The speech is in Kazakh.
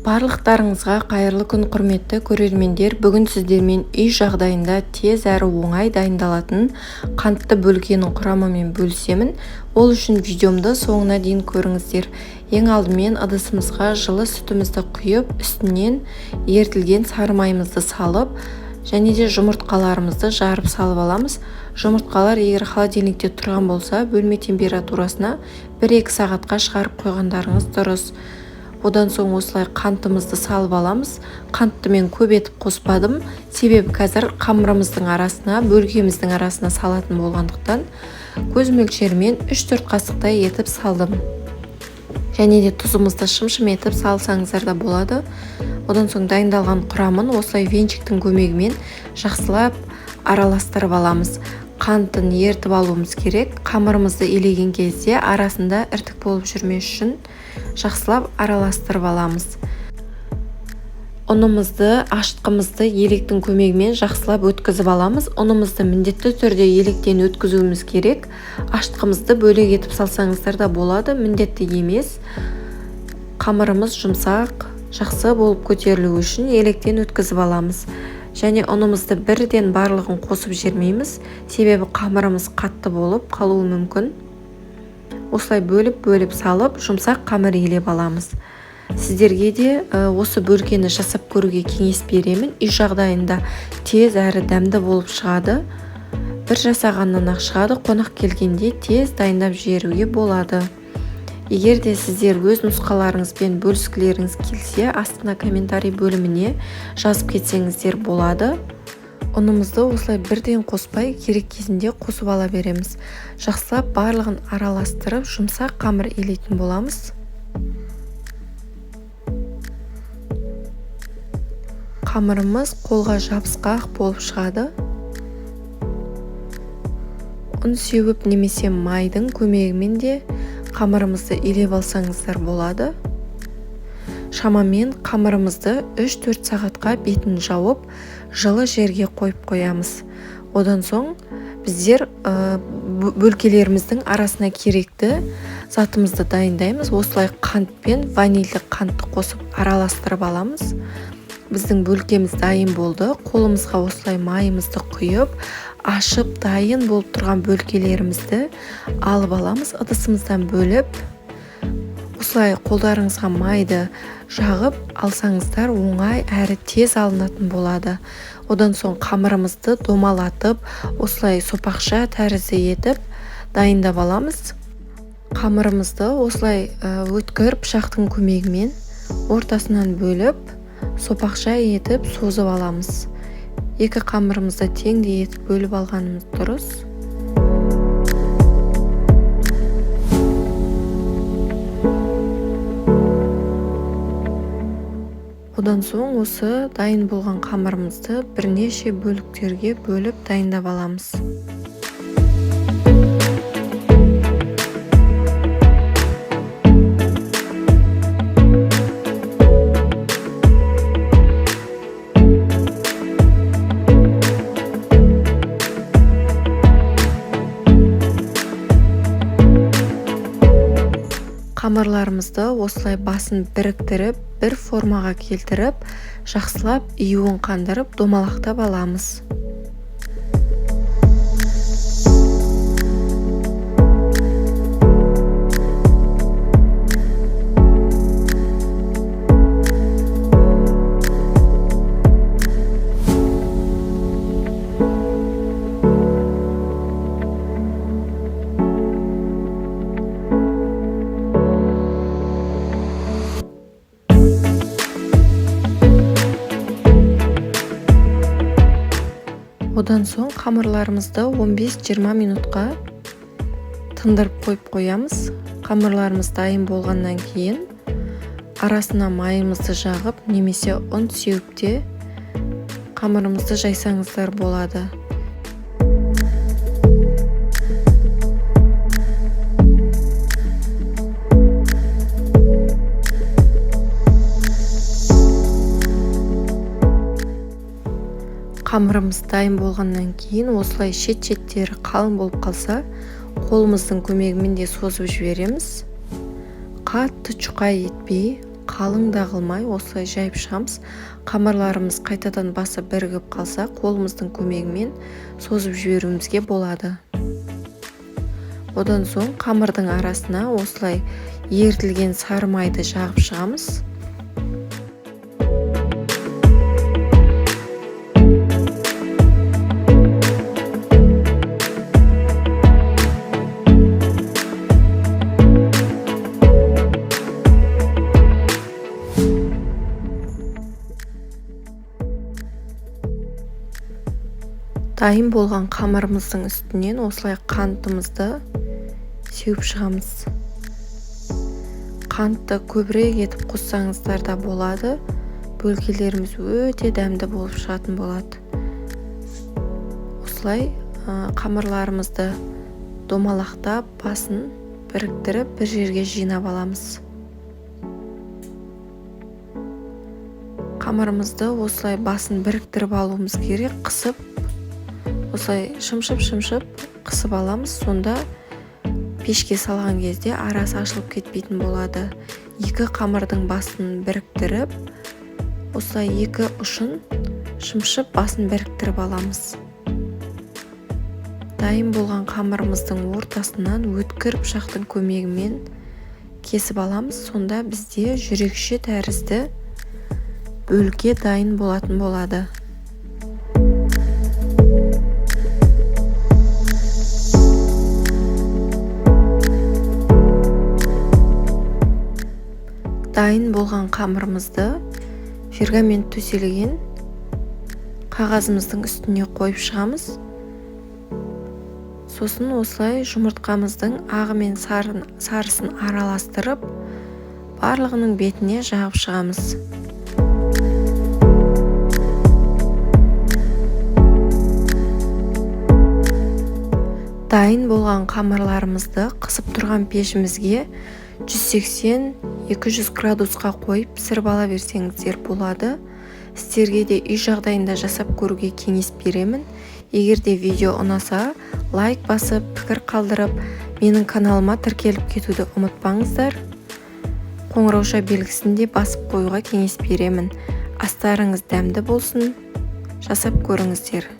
Барлықтарыңызға қайырлы күн, құрметті көрермендер. Бүгін сіздермен үй жағдайында тез әрі оңай дайындалатын қантты бөлкенің құрамымен бөлісемін. Ол үшін видеомды соңына дейін көріңіздер. Ең алдымен ыдысымызға жылы сүтімізді құйып, үстінен ерітілген сары майымызды салып, және де жұмыртқаларымызды жарып салып аламыз. Жұмыртқалар егер холодильникте тұрған болса, бөлме температурасына 1-2 сағатқа шығарып қойғандарыңыз дұрыс. Одан соң осылай қантымызды салып аламыз. Қантты мен көп етіп қоспадым, себебі қазір қамырымыздың арасына, бөлкеміздің арасына салатын болғандықтан көз мөлшерімен 3-4 қасықтай етіп салдым. Және де тұзымызды шым-шым етіп салсаңыздар да болады. Одан соң дайындалған құрамын осылай венчиктің көмегімен жақсылап араластырып аламыз. Қантын ертіп алуымыз керек. Қамырымызды илеген кезде арасында іртік болып жүрмес үшін жақсылап араластырып аламыз. Ұнымызды, ашытқымызды електің көмегімен жақсылап өткізіп аламыз. Ұнымызды міндетті түрде електен өткізуіміз керек. Ашытқымызды бөлек етіп салсаңыздар да болады, міндетті емес. Қамырымыз жұмсақ, жақсы болып көтерілу үшін електен өткізіп аламыз. Және ұнымызды бірден барлығын қосып жібермейміз, себебі қамырымыз қатты болып қалуы мүмкін. Осылай бөліп салып, жұмсақ қамыр илеп аламыз. Сіздерге де осы бөлкені жасап көруге кеңес беремін. Үй жағдайында тез әрі дәмді болып шығады. Бір жасағаннан-ақ шығады, қонақ келгенде тез дайындап жіберуге болады. Егер де сіздер өз нұсқаларыңызбен бөліскілеріңіз келсе, астына комментарий бөліміне жазып кетсеңіздер болады. Ұнымызды осылай бірден қоспай, керек кезінде қосып ала береміз. Жақсылап барлығын араластырып, жұмсақ қамыр илейтін боламыз. Қамырымыз қолға жабысқақ болып шығады. Ұн сеуіп немесе майдың көмегімен де қамырымызды илеп алсаңыздар болады. Шамамен қамырымызды 3-4 сағатқа бетін жауып, жылы жерге қойып қоямыз. Одан соң біздер бөлкелеріміздің арасына керекті затымызды дайындаймыз. Осылай қант пен ванильді қантты қосып араластырып аламыз. Біздің бөлкеміз дайын болды. Қолымызға осылай майымызды құйып, ашып дайын болып тұрған бөлкелерімізді алып аламыз. Ыдысымыздан бөліп, осылай қолдарыңызға майды жағып алсаңыздар оңай әрі тез алынатын болады. Одан соң қамырымызды домалатып, осылай сопақша тәрізді етіп дайындап аламыз. Қамырымызды осылай өткір пышақтың көмегімен ортасынан бөліп, сопақша етіп созып аламыз. Екі қамырымызды теңдей етіп бөліп алғанымыз дұрыс. Одан соң осы дайын болған қамырымызды бірнеше бөліктерге бөліп дайындап аламыз. Қамырларымызды осылай басын біріктіріп, бір формаға келтіріп, жақсылап июын қандырып, домалақтап аламыз. Одан соң қамырларымызды 15-20 минутқа тындырып қойып қоямыз. Қамырларымыз дайын болғаннан кейін арасына майымызды жағып, немесе ұн сеуіп те қамырымызды жайсаңыздар болады. Қамырымыз дайын болғаннан кейін осылай шет-шеттері қалың болып қалса, қолымыздың көмегімен де созып жібереміз. Қатты чұқай етпей, қалың да қылмай осылай жайып шығамыз. Қамырларымыз қайтадан басы бірігіп қалса, қолымыздың көмегімен созып жіберуімізге болады. Одан соң қамырдың арасына осылай ерітілген сары майды жағып шығамыз. Дайын болған қамырымыздың үстінен осылай қантымызды сеуіп шығамыз. Қантты көбірек етіп қоссаңыздар да болады. Бөлкелеріміз өте дәмді болып шығатын болады. Осылай қамырларымызды домалақтап, басын біріктіріп, бір жерге жинап аламыз. Қамырымызды осылай басын біріктіріп алуымыз керек, қысып, осылай шымшып қысып аламыз. Сонда пешке салған кезде арасы ашылып кетпейтін болады. Екі қамырдың басын біріктіріп, осылай екі ұшын шымшып басын біріктіріп аламыз. Дайын болған қамырымыздың ортасынан өткір пышақтың көмегімен кесіп аламыз. Сонда бізде жүрекше тәрізді бөлке дайын болатын болады. Дайын болған қамырымызды пергамент төселген қағазымыздың үстіне қойып шығамыз. Сосын осылай жұмыртқамыздың ағы мен сарысын араластырып, барлығының бетіне жағып шығамыз. Дайын болған қамырларымызды қысып тұрған пешімізге 180-200 градусқа қойып пісіріп ала берсеңіздер болады. Сіздерге де үй жағдайында жасап көруге кеңес беремін. Егер де видео ұнаса, лайк басып, пікір қалдырып, менің каналыма тіркеліп кетуді ұмытпаңыздар. Қоңырауша белгісін де басып қоюға кеңес беремін. Астарыңыз дәмді болсын. Жасап көріңіздер.